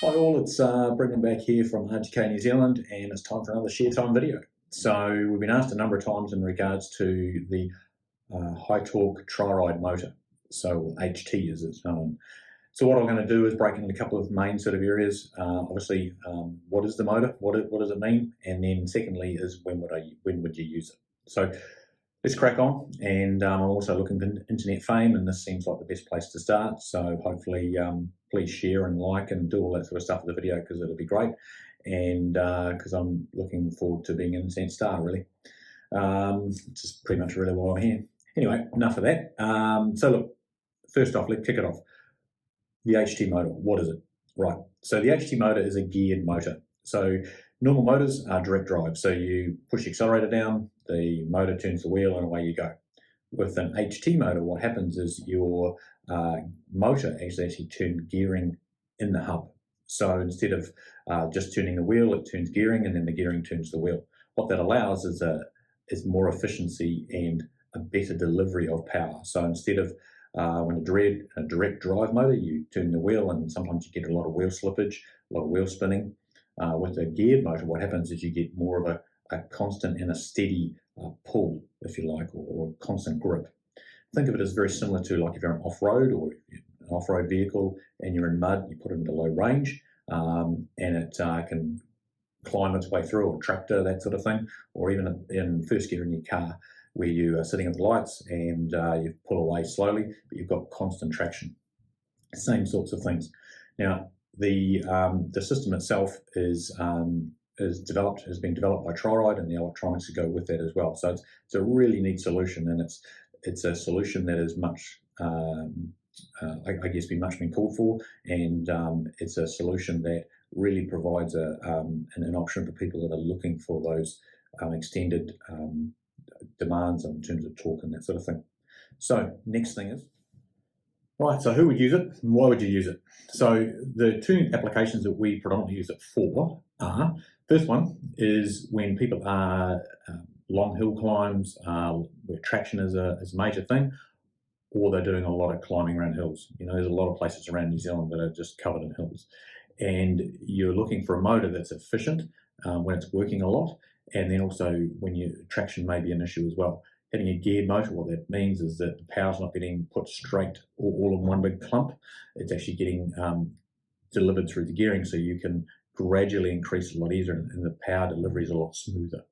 Hi all, it's Brendan back here from RGK New Zealand, and it's time for another Sharetime video. So we've been asked a number of times in regards to the high torque Triride motor, so HT as it's known. So what I'm going to do is break into a couple of main sort of areas. Obviously, what is the motor? What does it mean? And then secondly is when would you use it? So let's crack on. And I'm also looking for internet fame, and this seems like the best place to start. So hopefully, please share and like and do all that sort of stuff with the video, because it'll be great. And because I'm looking forward to being an internet star, really. Which is pretty much really why I'm here. Anyway, enough of that. So look, first off, let's kick it off. The HT motor, what is it? Right, so the HT motor is a geared motor. So normal motors are direct drive. So you push the accelerator down, the motor turns the wheel, and away you go. With an HT motor, what happens is your motor actually turns gearing in the hub. So instead of just turning the wheel, it turns gearing, and then the gearing turns the wheel. What that allows is more efficiency and a better delivery of power. So instead of when a direct drive motor, you turn the wheel and sometimes you get a lot of wheel slippage, a lot of wheel spinning. With a geared motor, what happens is you get more of a constant and a steady pull, if you like, or a constant grip. Think of it as very similar to like if you're on off-road or an off-road vehicle and you're in mud, you put it into low range and it can climb its way through, or tractor, that sort of thing, or even in first gear in your car, where you are sitting at the lights and you pull away slowly, but you've got constant traction. Same sorts of things. Now, the system itself has been developed by Triride, and the electronics that go with that as well. So it's a really neat solution, and it's a solution that is much, I guess, been called for, and it's a solution that really provides an option for people that are looking for those extended demands in terms of torque and that sort of thing. So next thing is, right, so who would use it and why would you use it? So the two applications that we predominantly use it for are, first one is when people are long hill climbs, where traction is a major thing, or they're doing a lot of climbing around hills. You know, there's a lot of places around New Zealand that are just covered in hills. And you're looking for a motor that's efficient when it's working a lot, and then also when your traction may be an issue as well. Having a geared motor, what that means is that the power's not getting put straight all in one big clump. It's actually getting delivered through the gearing, so you can gradually increase a lot easier, and the power delivery is a lot smoother.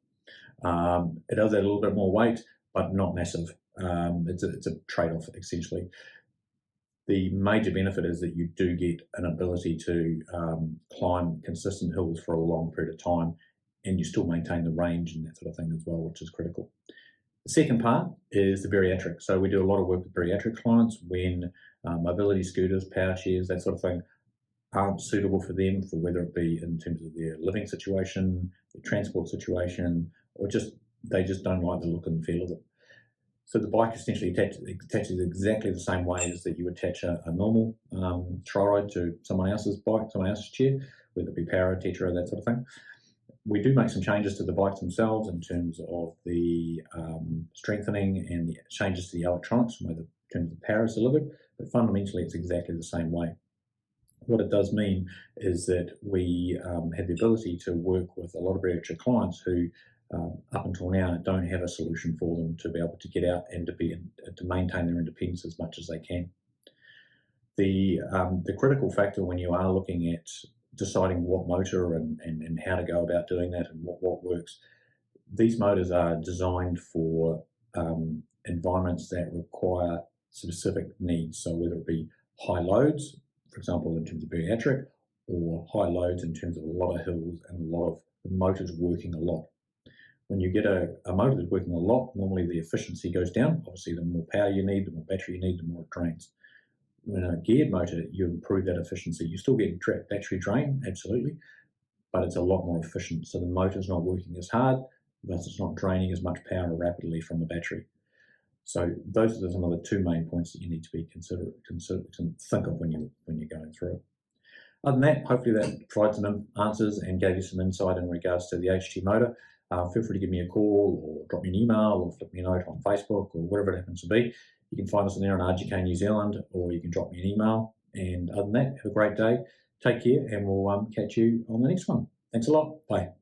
It does add a little bit more weight, but not massive. It's a trade-off, essentially. The major benefit is that you do get an ability to climb consistent hills for a long period of time, and you still maintain the range and that sort of thing as well, which is critical. The second part is the bariatric. So we do a lot of work with bariatric clients when mobility scooters, power chairs, that sort of thing aren't suitable for them, for whether it be in terms of their living situation, their transport situation, or they just don't like the look and feel of it. So the bike essentially attaches exactly the same way as that you would attach a normal Triride to someone else's bike, someone else's chair, whether it be power, tetra, that sort of thing. We do make some changes to the bikes themselves in terms of the strengthening and the changes to the electronics, in terms of power is delivered, but fundamentally it's exactly the same way. What it does mean is that we have the ability to work with a lot of bariatric clients who up until now don't have a solution for them to be able to get out and to maintain their independence as much as they can. The critical factor when you are looking at deciding what motor and how to go about doing that and what works, these motors are designed for environments that require specific needs. So whether it be high loads, for example, in terms of bariatric, or high loads in terms of a lot of hills and a lot of the motors working a lot. When you get a motor that's working a lot, normally the efficiency goes down. Obviously, the more power you need, the more battery you need, the more it drains. When a geared motor, you improve that efficiency. You still get battery drain, absolutely, but it's a lot more efficient. So the motor's not working as hard, thus it's not draining as much power rapidly from the battery. So those are some of the two main points that you need to be think of when you're going through it. Other than that, hopefully that provides some answers and gave you some insight in regards to the HT motor. Feel free to give me a call or drop me an email or flip me a note on Facebook or whatever it happens to be. You can find us on there on RGK New Zealand, or you can drop me an email. And other than that, have a great day. Take care, and we'll catch you on the next one. Thanks a lot. Bye.